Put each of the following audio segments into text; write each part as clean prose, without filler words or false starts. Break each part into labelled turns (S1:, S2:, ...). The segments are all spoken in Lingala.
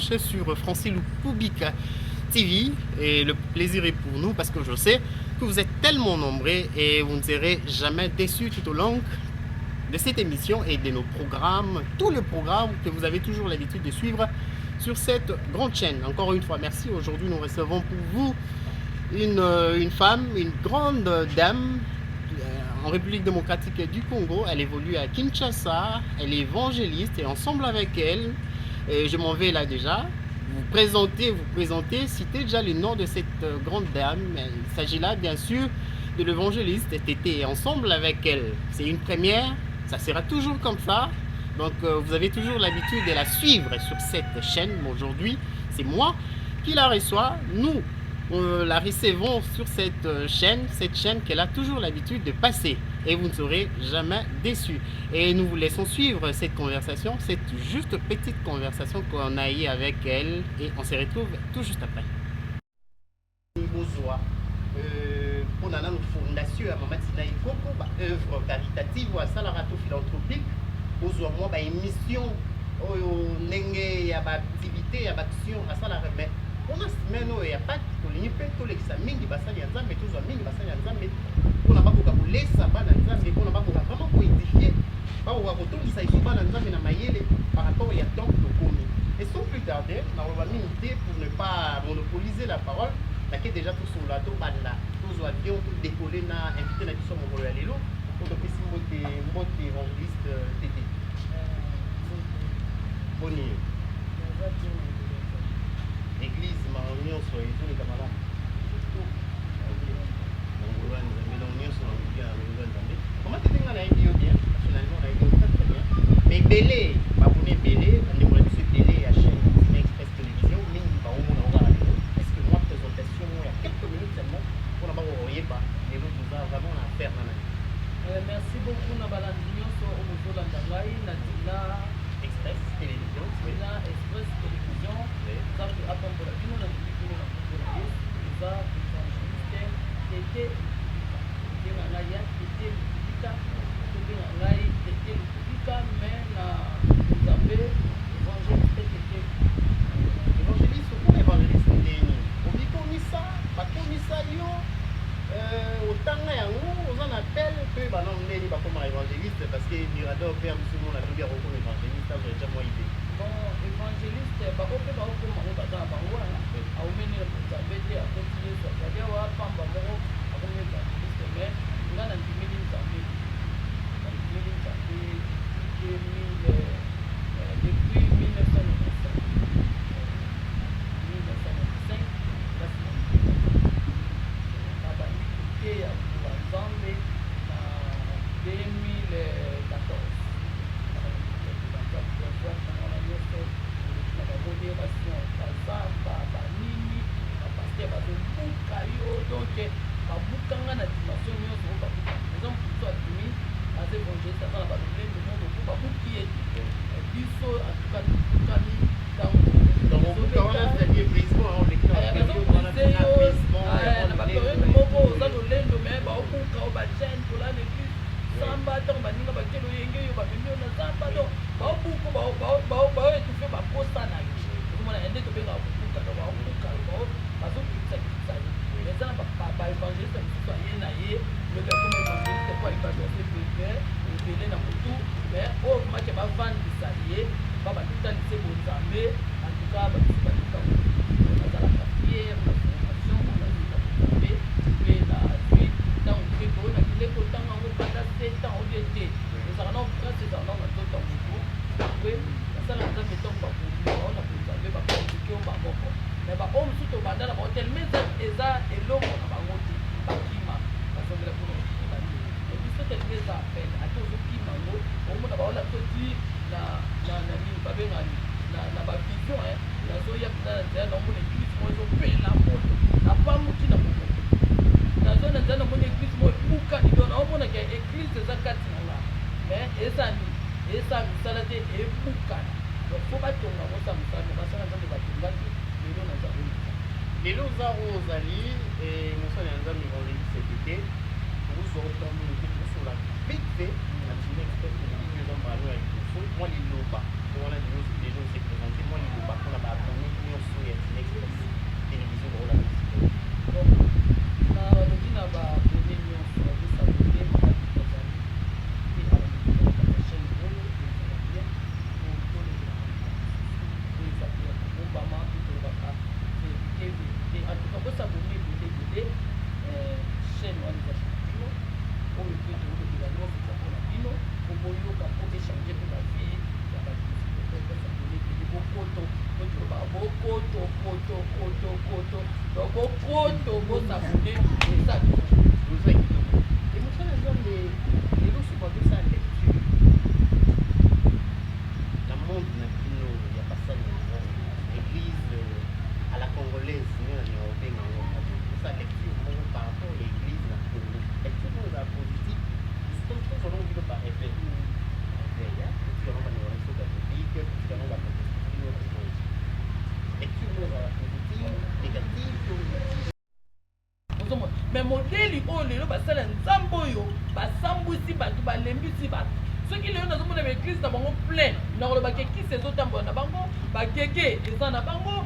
S1: branché sur Francilou Public TV et le plaisir est pour nous parce que je sais que vous êtes tellement nombreux et vous ne serez jamais déçus tout au long de cette émission et de nos programmes, tous les programmes que vous avez toujours l'habitude de suivre sur cette grande chaîne. Encore une fois, merci. Aujourd'hui, nous recevons pour vous une femme, une grande dame en République démocratique du Congo. Elle évolue à Kinshasa, elle est évangéliste et ensemble avec elle, je m'en vais là déjà, vous présenter, citer déjà le nom de cette grande dame. Il s'agit là bien sûr de l'évangéliste Tété. Ensemble avec elle, c'est une première, ça sera toujours comme ça. Donc vous avez toujours l'habitude de la suivre sur cette chaîne. Aujourd'hui, c'est moi qui la reçois. Nous la recevons sur cette chaîne qu'elle a toujours l'habitude de passer. Et vous ne serez jamais déçus. Et nous vous laissons suivre cette conversation, cette juste petite conversation qu'on a eue avec elle. Et on se retrouve tout juste après. Pour la fondation à Mama Tina Ikoko, œuvre caritative ou à salarato philanthropique, aux moi émission, nenge ya activité, ya action à salaramé. On a semaine où il n'y a pas de l'unipe, tout l'examen, il va s'en y aller, mais tout ça, il va s'en y aller, on n'a pas beaucoup de ça, on n'a pas vraiment édifier, pas au retour, il s'agit pas d'un par rapport à tant de commis. Et sans plus tarder, on va limiter pour ne pas monopoliser la parole. Là, déjà tout sur la tour, tous les avions, tout décoller, invité la question au Royal pour que si vous êtes évangéliste Tété. Bonne Église, ma union sur les tous les camarades. Comment tu as dit bien? Personnellement, on a été très bien. Mais Bélé, abonné Bélé, on aimerait que ce Bélé à chaîne Express Télévision, mais il va au monde en radio. Est-ce que moi, présentation, il y a quelques minutes seulement, pour n'avoir envoyé pas. Les autres, nous avons vraiment à faire.
S2: Merci beaucoup, Nabalandinho, sur le niveau de la
S1: Express Télévision.
S2: Express Télévision. Ça peut attendre pour la vie, on a dit que nous avons pour la vie. Ça, évangéliste, Tété, Tété, Nangaya, Tété, Lupika, Tété, Nangaya, Tété, Lupika, mais nous avons évangéliste, Tété.
S1: Évangéliste, pourquoi évangéliste Tété? On dit qu'on y ça, yo. Autant on en appelle que on est pas comme évangéliste parce que Mirador perd souvent la lumière comme évangéliste, ça j'ai déjà moi idée.
S2: Bon, évangéliste, on peut pas comme on va dans la parole, à mener le prophète, à continuer sur la guerre, à prendre le mot, à venir évangéliste, mais on a un million depuis 1995. 1995, il y a pour ensemble en 2014. Modération, pas nini, parce que babuka yo donc babukanga na dimension nyonso babuka. Par exemple, pour toi Kimi, as évangéliste ça va donner le monde pour babuki et biso en tout cas tukani dans
S1: babuka wana c'est brisement on les classe
S2: wana na bakoyo moko za lolendo mais babuka au bachen pour la l'église samba donc baninga bakelo yenge yo babimio na samba donc babuka ba étouffer bakosa na on a aidé que bien à beaucoup de parce que ça les gens pas évangéliste citoyen naïe le gars comme évangéliste quoi il va doit se faire il est dans tout mais au moment que va vendre ça lié pas ba tout lycée pour Zambé en tout cas ba tout on a la fière la formation on a dit Zambé et la suite dans le fait qu'on a dit que tant on va pas 7 ans au DT nous allons faire ces ans dans tout temps après ça la temps de temps pas on a mais homme surtout bandana hôtel mais eza eloko na bango ti bakima basongela pour et puis cette église trop tobo sabone ça
S1: vous êtes et vous savez les lots sont pas de ça lecture la monde n'a plus il y a pas ça l'église à la congolaise ça lecture par rapport à l'église la lecture la politique c'est une chose on dit pas effet
S2: mais modèle oyo lelo basala nzambe oyo basambwisi bato balembisi bato soki lelo nazomona baeglise na bango plein na kolobaka ekisi ezotambola na bango bagege eza na bango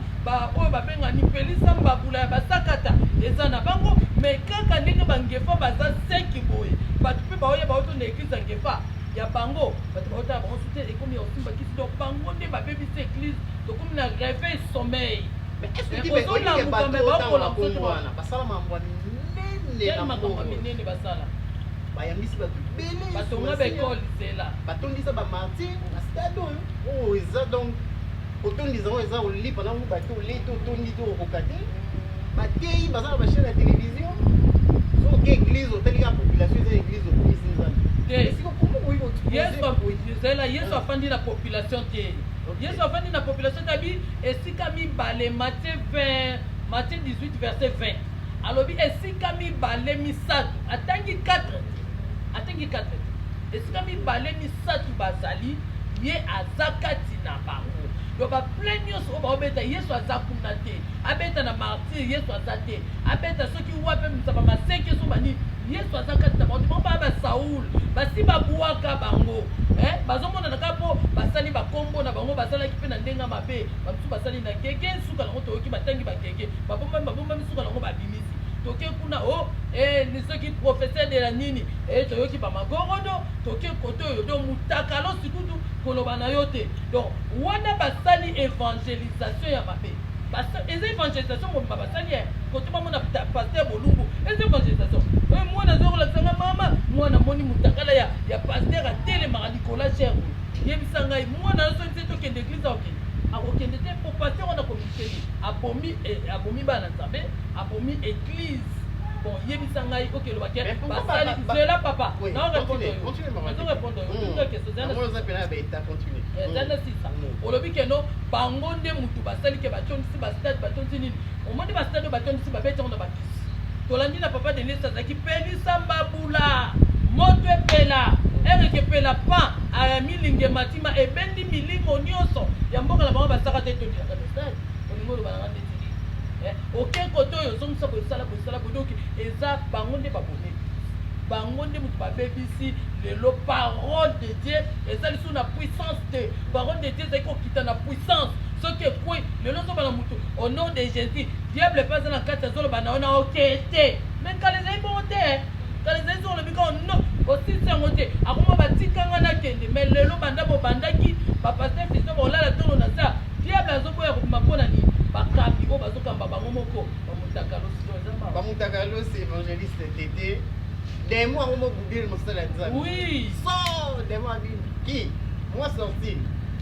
S2: oyo babengani pelisa mbabula ya basakata eza na bango mais kaka ndenge bangefa baza seki boye bato mpe baoya baotonda eglise ya ngefa ya bango bato baotala bango soute ekomi ya osimba kisi donc bango nde babebisi eglise tokomi na réveil sommeil ozolamuka me baokolamusotoana
S1: basala mambo
S2: makambo minene basala
S1: bayambisi bato ebele
S2: batonga baekole zela
S1: batondisa bamartir na stade oyo eza donc otondisa oyo eza olipa nango bato oleti otondi to okoka te batei baza na bachaine ya télévision soki église otalika population eza église okomisi
S2: nzambe yesu afandi na population te yesu afandi na population tabi esika mibale Matthieu 18 verset 20 alobi esika mibale misato atangi 4 esika mibale misato bazali ye aza kati na bango yo baplain nyonso oyo baobeta yesu aza kuna te abeta na martyr yesu aza te abeta soki wape misaba maseke so bani yesu aza kati na bango bango baya basaul basi babwaka bango bazomonana kaka mpo basali bakombo na bango basalaki mpe na ndenge mabe bamosusu basali na gege suka nango toyoki batangi bagege babombami suka nango babimisi toke kuna ni soki professeur de la nini toyoki bamagorodo toke kote oyo do mutakalo sikutu koloba na yo te donc wana basali évangélisation ya mabe eza évangélisation mobimba basali kote bamona paster bolumbu eza évangélisation mwana azokolakisanga mama mwana moni mutakala ya paster atelemaka likolo cher yebisa ngai mwana aso nse tokende église akokende akokende te po paster wana komikeli abomi bana nzambe abomi église bon yebisa ngai okelobaki basali zela papa naorépondre zana sisa olobi keno bango nde mutu basali ke batondisi bastade batondisi nini omoni bastade oyo batondisi babeti yango na bakisi tolandi na papa de liste azalaki pelisa mbabula moto epela ereke epela pan milinge matima ebendi milimo nyonso ya mboka na bango basaka te todiaka stade olingi oloba nanga nde tili oke kote oyo ozongisa boesala bodoki eza bango nde babone bango nde mutu babebisi lelo parole de Dieu eza lisu na puissance te parole de Dieu ezali kokita na puissance soki ekwe lelo ozobana mutu au nom de Jésus diable epe aza na kati azoloba na yo na oke te me kala ezali bongo te kala ezali zolobi kao no osisi yango te akoma batikanga nakende me lelo banda bobandaki bapaster fiso bolala tolo na sa diable azoboya kobima mpo na nini bakabi oyo bazokamba bango moko
S1: bamutakalosi évangéliste tete demo yango mobubile mosala nzambe
S2: oui
S1: so demo abi ki moi sorti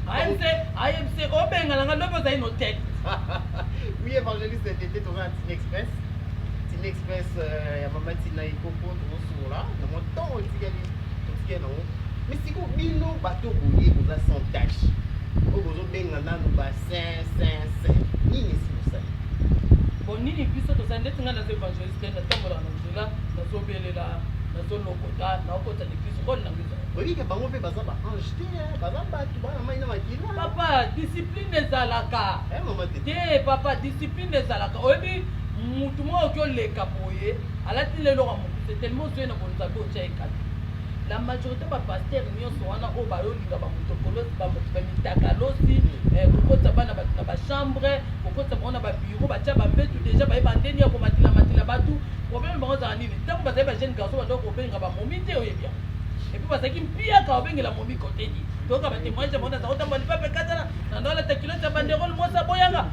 S2: AMC obengalanga lobi ozali no tete
S1: oui évangéliste tete toza na Tine Express ya mama tina ekoko tozosola na motongo etikali nango mais siko bino bato boye boza sans tâche oyo bozobenga nanu ba saint nini esi bosali
S2: bon nini biso tozali ndeti ngai naza évangéliste natambolaka na nzela nazobelela nazolokota naokota l'église role na ngiza
S1: oyike bango mpe baza baange te baza bato bana mai na makila
S2: papa discipline ezalaka te papa discipline ezalaka oyebi mutu moko oki oleka boye alati lelo ka motu te tellement ozoye na bonzabe otya ekati la majorité bapaster nyonso wana oyo bayolinga bamotokolosi bamitakalosi kokotisa bana bato na bachambre kokotisa bango na babiro batya bambetu deja bayeba ndeni ya komatilamatila bato problème bango ozala nini ntango bazali bajeune garçon bandoko kobenga bamomi te oyebi yango epuis bazalaki mpiaka obengela momi koteni toyoka batémoignage ya bango nazala kotambola lipape katana na ndolata kilote ya banderole mwasi aboyanga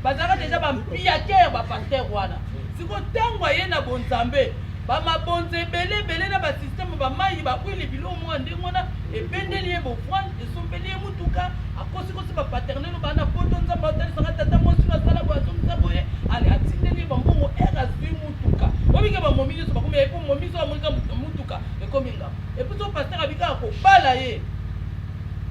S2: bazalaka deja bampiakere bapaster wana siko ntango aye na bonzambe bamabonze ebele na basysteme bamai bakwili bilo mwa ndenge wana ebendeli ye bofrande esombeli ye mutuka akosikosi bapaternel bana poto nzambe atalisaka tata mwasi nasala boye azongisa boye ale atindeli ye bambongo erasui mutuka obike bamomi nyonso bakomi epo momi so amonika mutuka ekomi ngamba epuis so paster abikaka kobala ye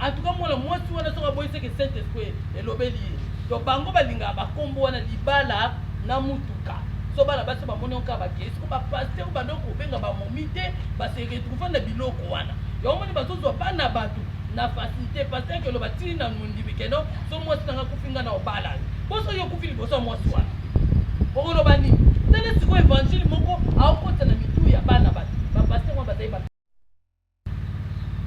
S2: en tout cas mwana mwasi wana soki aboyiseke saint esprit elobeli ye to bango balingaka bakombo wana libala na mutuka so bana basi bamoni oka bakei siko bapaster bandoko kobenga bamomi te base retrouve na biloko wana yomoni bazozwa bana bato na facilité paster ke loba tini na mondibi keno so mwasi nanga kufinga na obala boso yo kufi liboso ya mwasi wana okoloba nini tele siko évangile moko aokota na mitu ya bana bato bapaster wana bazali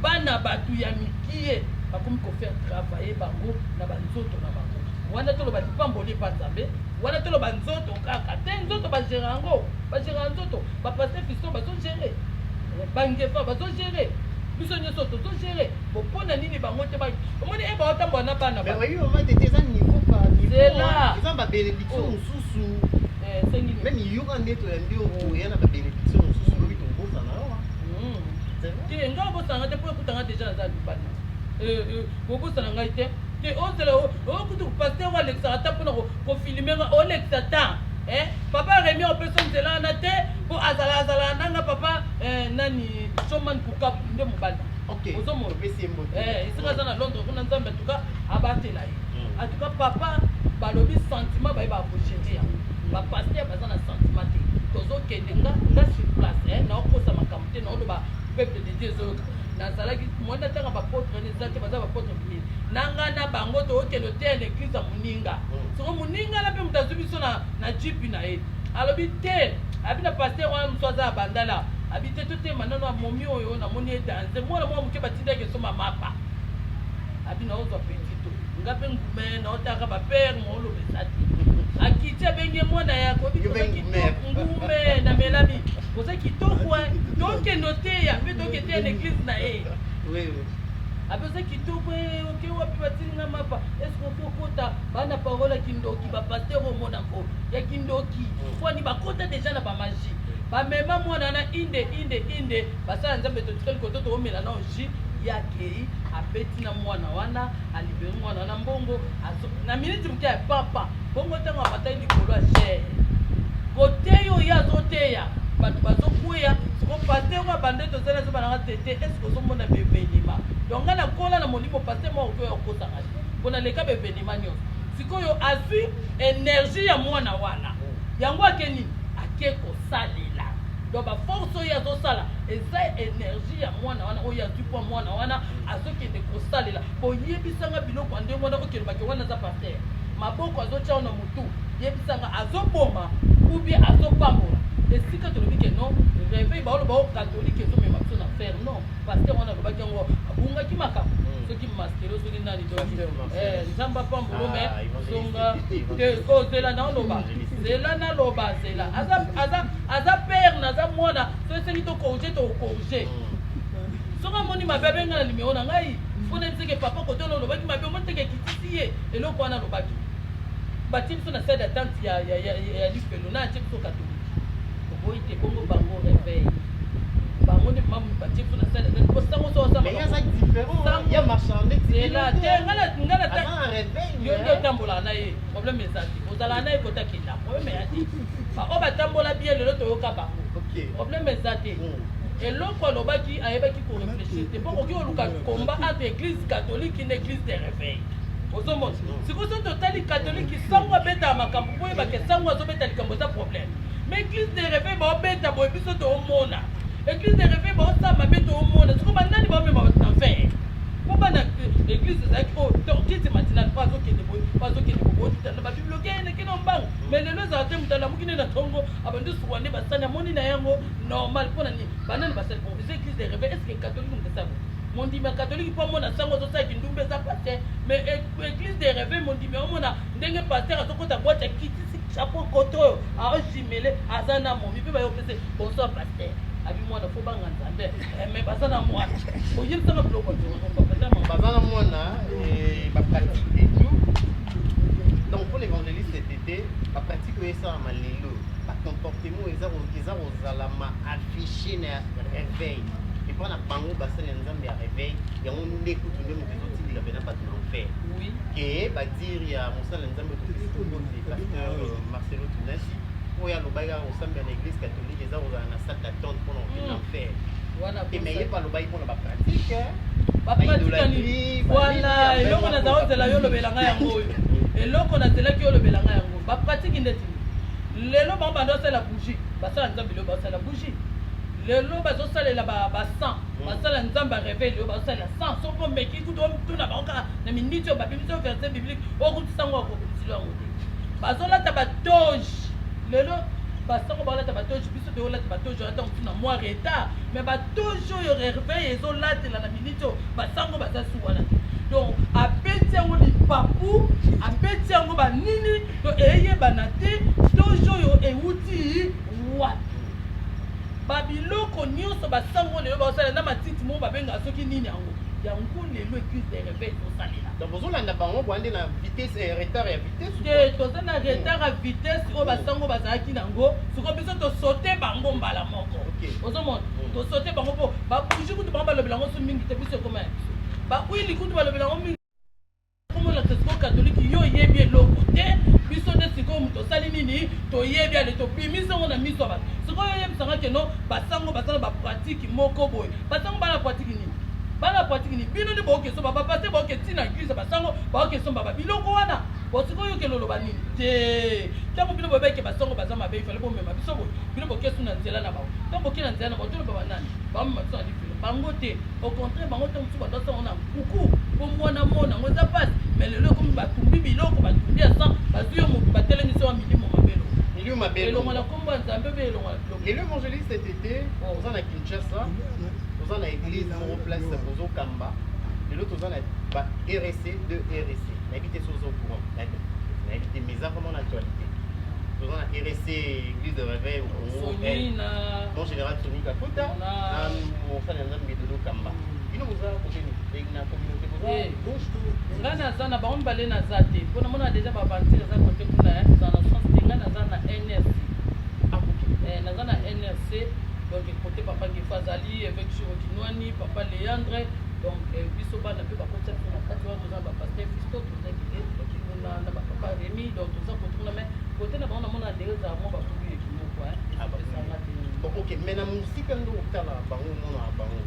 S2: bana bato ya mikie bakomi kofaire travailler bango na banzoto na bango wana toloba lipamboli pa nzambe wana toloba nzoto kaka te nzoto bagere yango bagere nzoto bapaster fiston bazogere bangefa bazogere biso nyonso tozogere bopona nini bango te omoni e baotambola na bana
S1: eza babénédiction mosusu même yoka nde toyambi okoya na babénédiction mosusu oyi tobosana awa
S2: te nga obosana te mpo ekutanga deja naza libana bobosana ngai te te ozela okuti paster oalekisaka ata mpona kofilimenga olekisa ta papa remi opesa nzela wana te mpo azala nanga papa nani shoman kukapu nde mobali ozomona esika aza na londres kuna nzambe atuka abatela ye atuka papa balobi sentiment bayeba akogere yango bapaster baza na sentiment te tozokende nga sur place naokosa makambo te naoloba peuple de dieu ezoyoka nazalaki mwana ntanga bapotre eza te baza bapotre mingi nanga na bango tookende te na eglise ya moninga soko moninga na mpe moto azwi biso na jipi na ye alobi te abi na paster wana mosu aza ya bandala abi te totema nano amomi oyo namoni edanse mwana mwa moke batindaki esoma mapa abi naozwa petito nga mpe ngume naotaka bapere moolobesa te akiti abenge mwana yako ngume na melami koza kitoko tokende teya mpe toketeya na eglise na ye apeza kitoko oke wapi batininga mapa eske okokota bana parole ya kindoki bapaster omona ngo ya kindoki kwani bakota deja na bamagie bamema mwana na inde basala nzambe totikali koto toomela na oji yakei apeti na mwana wana aliberi mwana wana mbongo na miniti moke ya papa bongo ntango amatai likolo ya chere koteya oyo azoteya bato bazokweya siko paster oyo abande tozala ezo bananga tete eske ozomona bevenima donc nga nakola na molimo paster moko oyo okosanga mpona leka bevenima nyonso sikoyo azwi énergie ya mwana wana yango ake nini ake kosalela donc baforce oyo azosala eza énergie ya mwana wana oyo azwi mpo mwana wana azokende kosalela boyebisanga biloko ya ndenge wana okelobake wana aza paster maboko azotya na motu yebisanga azoboma ou bien azopambola esika tolobi ke non réveil baoloba o catholique ezomema biso na faire non paster wana alobaki yango abungaki makambo soki maskero soki nani nzambe apambolo me zonga kozela naoloba zela naloba zela aza pere naza mwana so esengi tokorge tokorge soki amoni mabe abenga na nimero na ngai mpona ebiseke papa kote ono olobaki mabe omoteke ekitisi ye eloko wana alobaki batie biso na salle d'attente ya lifelo na atie biso catholique oboyi te bongo bango réveil bango nde mamu batie biso na salle d'attente po sango so osala yo nde otambolaka na ye problème eza te ozalaka na ye kotakenda problème eya te oyo batambola bien lelo toyoka bango problème eza te eloko alobaki ayebaki korefléchir te mpo koki oluka komba entre église catholique na église de réveil ozomona sikoso totali catholique sango abetaka makambo po oyebake sango azobeta likambo eza problème mais église de réveil baobeta boye biso toomona église de réveil baosala mabe toomona siko banani baomema bato na fer po bana église ezalaki oyo kiti matinale po azokende boye po azokende bobootitana babiblioke enekene mbango mais lelo ezala te moto alamuki nde na ntongo abandi suwa nde basani amoni na yango normal mpona nini banani basali bon eza église de réveil est ce que catholique mokesabo mondimi catholique mpo amona sango azosalaki ndumba eza paster mais église de réveil mondimi omona ndenge paster azokota boite ya kiti chapeau kote oyo aojimele aza na momi mpe bayopese bonsoir paster abi mwana fo banga nzambe mais baza na mwana oyebisanga biloko
S1: baza na mwana bapratique et tout donc pour l'évangéliste tete bapratique oyo esalama lelo bacomportement eza kozala ma affiché na réveil epo na bango basali ya nzambe ya réveil yango nde kutu nde moto ezotikila pena bato na enfer ke badire ya mosala ya nzambe pasteur Marcelo Tunasi oyo alobaki kosambela na église catholique eza kozala na salle d'attente mpona okende enfer mais ye mpe alobaki mpona bapratique
S2: bapratikani voilà eloko nazala ozela yo olobelanga yango oyo eloko nazelaki yo olobelanga yango bapratiki ndeti lelo bango bando osala bougie basala nzambe lelo basala bougie lelo bazosalela basan basala nzambe areveil lelo bazosalela san soko meki kutu omtuna bango kaka na miniti oyo babimisi oyo verset biblique okutisango akokomisilo yango te bazolata batoge lelo basango baolata batoge biso toolata batoge oyo ntango tuna mwa retard mais batoge oyo reveil ezolatela na miniti oyo basango baza su wana te donc abeti yango lipapu abeti yango banini to eyebana te toge oyo ewuti wapi babiloko nyonso basango lelo baosalela na matiti mo babenga soki nini yango yango lelo église de réveil tosalela
S1: donc bozolanda bango boande na vitesse retard ya vitesse
S2: te toza na retard ya vitesse oyo basango bazalaki nango siko biso tosote bango mbala moko ozomona tosote bango mpo babuji kutu bango balobela yango so mingi te biso ekoma ya biso bawili kutu balobela yango mingi komona siko katolike yo oyebi eloko te biso nde sikoyo moto osali nini toyebi ale tobimisi yango na miso ya bato sikoyo oyebisanga keno basango basala bapratike moko boye basango bana pratike nini bana pratike nini bino nde baokeso bapaste baoke ntina eglise basango baokeso baba biloko wana bosikoyo okende oloba nini te ntango bino boyebake basango baza mabe ifale bomema biso boye bino bokesu na nzela na bango ntango boke na nzela na bango toloba banani bamema biso na difilo bango te au contraire bango ntango mosusu badosango na nkuku po mwana mona yango eza pasi mais lelo ekomi batumbi biloko batumbi ya san bazwi yo motu batelemisi wa milimo mabelo elongo na kombo ya nzambe mpe elongo na biloko
S1: lelo évangéliste cet été oza na Kinshasa oza na église moko place bozokamba lelo toza na ba RC de RC nayebi te so oza courant nayebi te mais eza vraiment na actualité toza na RC église de réveil bon général Tony Kakuta na mosali ya nzambe dodokamba bino boza koteni na communauté
S2: nga naza na bango mibale naza te mpo namona deja bavantir eza kote kuna eza na sens te nga naza na NRC naza na NRC donc kote papa ngefo azali évêque Chirokinwani papa Léandre donc biso bana mpe bakotya mpe na kati wana toza bapaster fisto toza kile na bapapa Rémi donc toza kote kuna mais kote na bango namona ndenge ezala mwa bafubi ekimoko
S1: ok mais na mosika nde okotala bango mona bango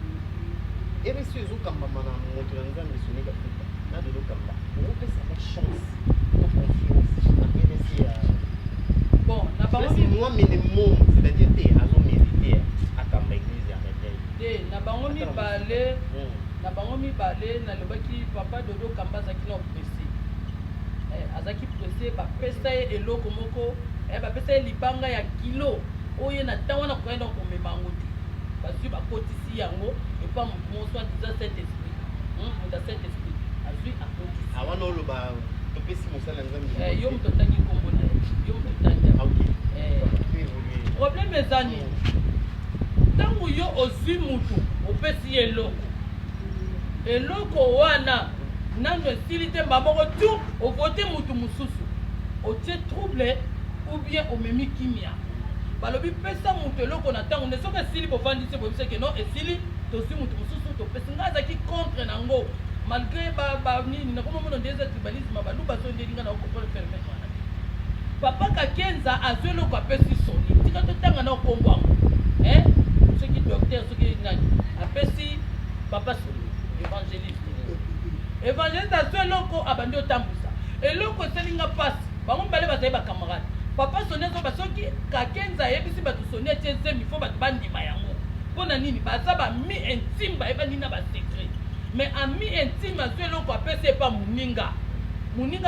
S1: RSI ezokambama na moto na nzambe sonika kuta na dodokamba okopesaka chance to confiance na RSI ya
S2: bon na bango
S1: moi minimum c'est-à-dire te azomérite akamba église ya réveil
S2: te na bango mibale nalobaki papa dodo kamba azalaki na pressé azalaki pressé bapesa ye eloko moko bapesa ye libanga ya kilo oyo na ntango wana koyenda komema yango te bazwi bakotisi yango epa motu moso adiza saint esprit moto ya saint esprit azwi akotisi
S1: awana oloba topesi mosala nzambe
S2: yo moto otangi nkombo na ye yo moto otangi problème eza nini ntango yo ozwi motu opesi ye eloko wana nano esili te mba moko tu ovote motu mosusu otie trouble ou bien omemi kimia balobi pesa moto eloko na ntango nde soki esili bovandisi boyebiseke no esili tozwi motu mosusu topesi ngai azalaki contre nango malgré nini nakomamona nde eza tribalisme baluba so ndelinga na okopole permettre wana te papa Kakenza azwi eloko apesi soni tika totanga na okombo yango soki docteur soki nani apesi papa soni évangéliste azwi eloko abandi otambusa eloko esalinga mpasi bango mibale bazali bakamarade papa soni azoba soki Kakenza ayebisi bato soni ati ezemi fo bato bandima yango mpo na nini baza bami intime bayeba nini na basekret mais ami intime azwi eloko apesi epa moninga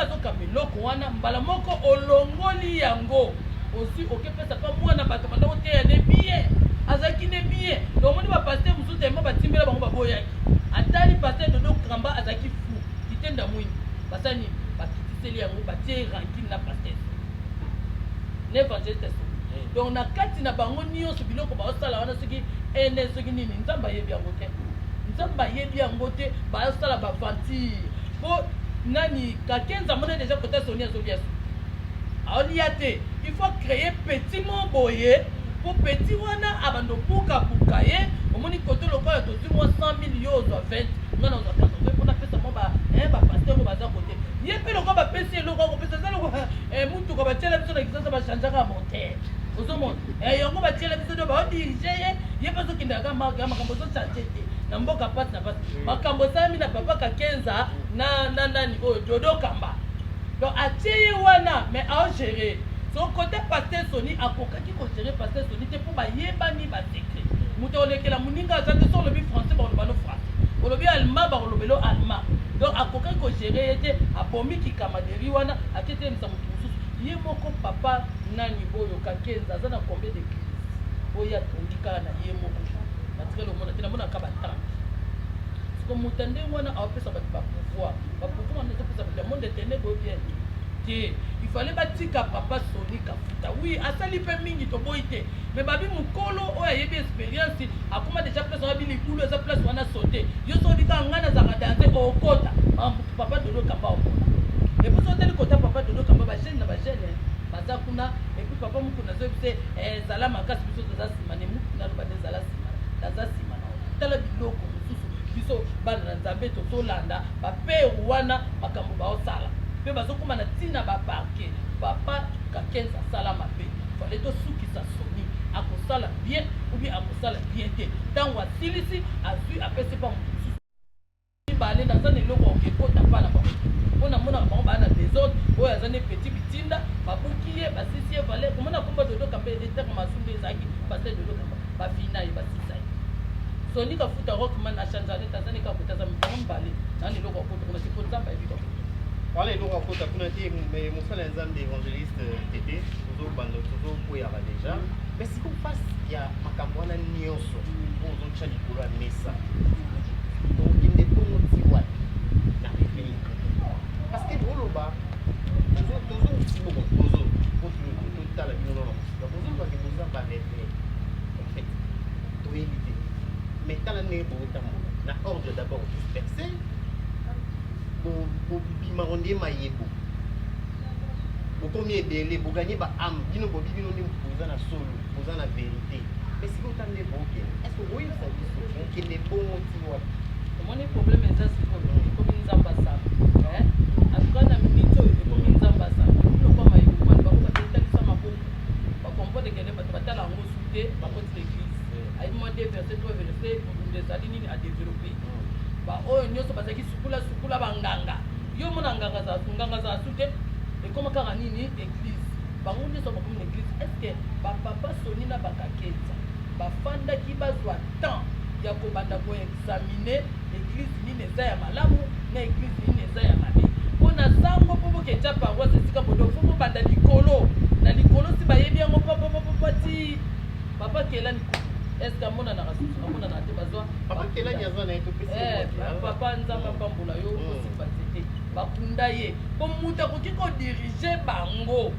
S2: azokamba eloko wana mbala moko olongoli yango osi okepesa pa mwana bato banda koteya ne bien azalaki ne bien domoni bapaster mosusu tellement batimbela bango baboyaki atali paster dodo kramba azalaki fou kitenda mwini basa nini bakitiseli yango batie rankine na paster l'évangéliste donc na kati na bango nyonso biloko baosala wana soki ene soki nini nzambe ayebi yango te baosala baventure po nani Kakenza mona déjà kota soni azolia aolia te il faut créer petit mo boye po petit wana abando buka ye omoni koto lokola tozwi mwa 100 000 yo ozwa 20 ngana ozwa 80 mpona pesa mo bapaster mo baza kote ye mpe lokola bapesi eloko akopesa eza loko mutuka batiela biso na kisasa bachangeaka motere ozomona yango batiela biso to baodirige ye mpe ozokendaka makambo ozochange te na mboka pasi na pasi makambo esalami na papa Kakenza na nani oyo Dodo Kamba donc atie ye wana mais aogere so côté Pasteur Soni akokaki kogere Pasteur Soni te mpo bayebani basekret moto olekela moninga aza te so olobi français bakoloba no français olobi allemand bakolobelo allemand donc akokaki kogere ye te abomi kikamaderi wana aketelemisa moto mosusu ye moko papa nani oyo Kakenza aza na combien de église oyo atondi kaka na ye moko natikali omona te namonaka batante siko moto nde wana awapesa bato bapouvoir wana ezopesa bato ya monde ténèbre oyo bien te il fallait batika papa Soni Kafuta oui asali mpe mingi toboyi te mais babi mokolo oyo ayebi expérience akoma déjà place wana bilikulu eza place wana sote yo so obika ngai nazaka danse okota papa Dodo Kamba okota epuis oteli kota papa Dodo Kamba bagene na bagene baza kuna epuis papa moku nazoyebi se ezala makasi biso toza nsima ne moku naloba nde ezala nsima naza nsima na tala biloko mosusu biso bana na nzambe tozolanda baperu wana makambo baosala mpe bazokoma na ntina baparke papa Kakenza asala mabe fale tosukisa Soni akosala bien obi akosala bien te ntango asilisi azwi apesi mpa moto mosusu bale naza na eloko ekota mpa na bango mpo namonaka bango baa na desordre oyo aza ne petit bitinda babuki ye basisi ye vale komona komba Dodo Kamba etere masumbu ezalaki Pasteur Dodo Kamba bafina ye basisa ye Soni Kafuta Rockman achangeane tazani kakota mibango mbale nani eloko akota kona sipo nzamba ebika
S1: Voilà, il aura fait un petit mais mon seul exemple d'évangéliste TT, toujours bando, toujours pour y avoir déjà. Mais si vous passez, il y a ma campagne nioso, pour vous changer pour la messa. Donc il n'est pas motivé na pays. Parce que vous là-bas, toujours pour tout à la vie non. Donc vous va que vous en parlez en fait. Pour éviter. Mais quand on est pour autant, na ordre d'abord disperser. Bimaronde mayebo bokomi ebele boganye ba âme bino bobi bino ndi boza na solo boza na vérité mais si vous tendez boke est-ce que vous ça dit que les bons motifs
S2: omoni problème eza sikoyo ekomi nzamba sana atuka na minito ekomi nzamba sana biloko mayebo mwana bango batetalisa maboko bakomprendre kende bato batala yango su te bakoti l'église ayebima de verset to verset bobunda ezali nini adéveloppe oyo nyonso bazalaki sukula banganga yo mona nganga za su te ekoma kaka nini église bango nyonso bakomi na église est ce que bapapa Soni na Kakenza bafandaki bazwa temps ya kobanda koexamine église nini eza ya malamu na église nini eza ya mabe mpo na sango mpo bokeja paroisse esika bodo fo bobanda likolo na likolo si bayebi yango papapapapati papa kelani est-ce que amona na rasusu amona na te bazwa
S1: papa kelani azwa na etopesi
S2: papa nzamba pambola yo osipatete bakunda ye mpo mutu akoki kodirige bango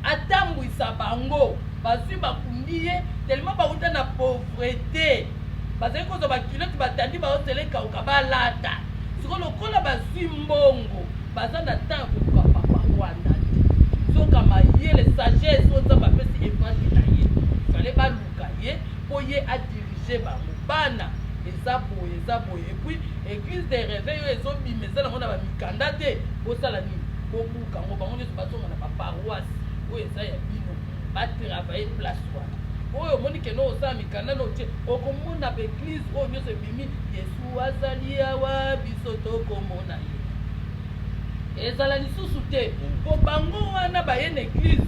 S2: atambwisa bango bazwi bakundi ye tellement bauta na pauvreté bazali kozwa baculotte batandi baosele ekauka balata siko lokola bazwi mbongo baza na temps kokoka papa wana te soka mayele sagesse oyo nzambe apesi evangile na ye fale baluka ye mpo ye adirige bango bana eza boye epuis église de réveil oyo ezobima eza nango na bamikanda te bosala nini bobuka ngo bango nyonso bazonga na baparoise oyo eza ya bino batravaille place wana oyo omoni keno osala mikanda no tie okomona baeglise oyo nyonso ebimi yesu azali awa biso tokomona ye ezala lisusu te mpo bango wana baye na église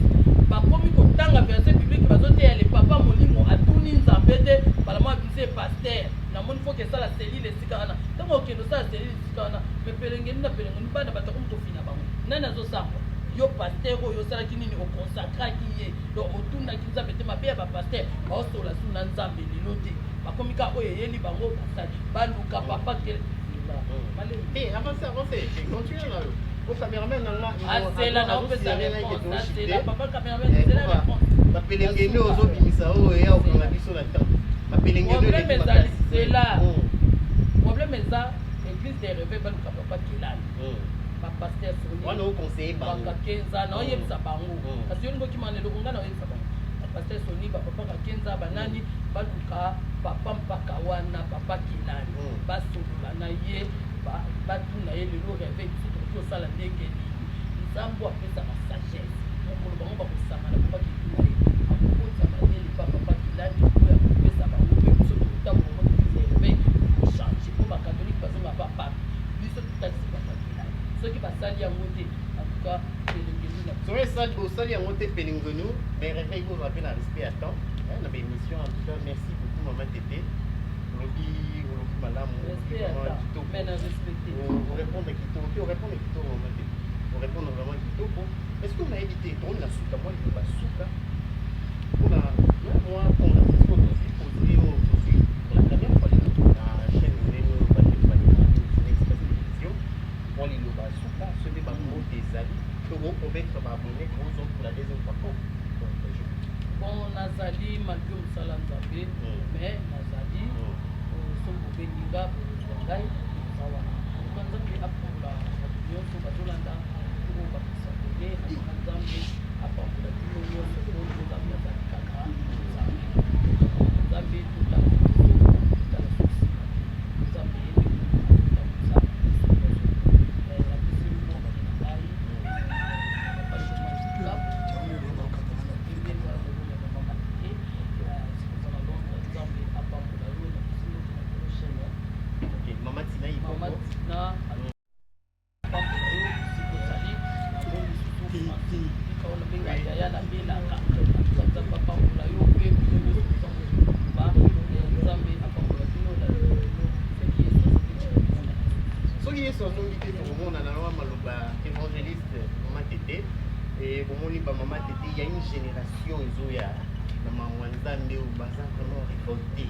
S2: bakomi kotanga verset biblique bazoteya le papa molimo atuni nzambe te balama bise paster namoni foke esala selile esika wana ntango okende osala selile esika wana me pelengeni na pelengeni bana batakomi kofina bango nani azosamba yo paster oyo osalaki nini okonsakraki ye donc otundaki nzambe te mabe ya bapaster baosola su na nzambe lelo te bakomi ka oyo eyeli bango basali baluka papa
S1: continue là au caméraman
S2: asela na opesa réponse asela papa caméraman asela réponse
S1: bapelengeni ozobimisa oyo eya okanga biso na temps
S2: problème ezali sela problème eza église de réveil baluka papa kelani bapaster Soni
S1: wana oconseille bango
S2: Kakenza na oyebisa bango kasi yo ngokima lelo konga na oyebisa bango bapaster Soni bapapa Kakenza banani baluka papa mpaka wana papa kelani basolola na ye batuna ye lelo réveil biso osala ndenge nini nzambo apesaka sagesse mokolo bango bakosangana mpo bakituna ye
S1: y a monté Pélingonou, mais réveille vous rappelle un respect à temps. Dans l'émission, en tout cas, merci beaucoup, Maman Tété. Madame,
S2: Respect à temps. Mais non, respecter.
S1: Vous répondez à Kitoko, vous répondez à Kitoko, Maman Tété. Vous répondez vraiment à Kitoko. Est-ce qu'on a évité, on a souka, moi, il y a souka. On a, moi, on a fait aussi, pour la première fois, la chaîne où on a télévision, on y a souka, ce n'est pas mot des amis. Vous pouvez être abonné pour la deuxième fois.
S2: Bon, Nazali, Mathieu Salam Zambé, mais Nazali, Sombo Beninga, Zangai, Sawana. Quand Zambé a pour la opinion sur Bazolanda, pour Bakisabé, Zambé, a pour la opinion sur le Zambé, Zambé, tout la
S1: et pour mon maman Tété, il y a une génération Zoya, vraiment révolté.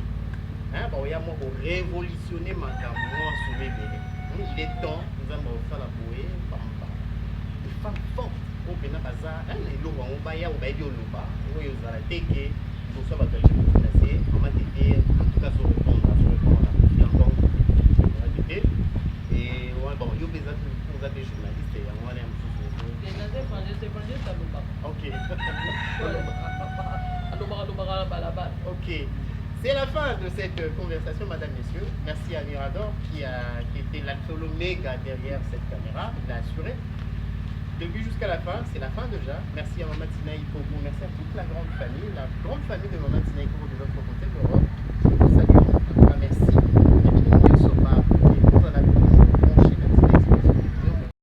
S1: Bon, il y a moi pour révolutionner ma caméra sur les bébés. Il est temps, nous allons faire la bouée, les femmes fortes. On peut pas ça, les lobes, on va y aller au bail au loba, on va y aller pour ça, va te laisser, maman Tété, en tout cas, sur répondre, encore, maman Tété. Et ouais, bon, il y a des journalistes, et on va aller un peu. Ok. Ok. C'est la fin de cette conversation, madame, messieurs. Merci à Mirador qui était l'absolu méga derrière cette caméra. Il l'a assuré. Depuis jusqu'à la fin, c'est la fin déjà. Merci à Maman Tina Ikogo. Merci à toute la grande famille de Maman Tina Ikogo de l'autre côté de l'Europe.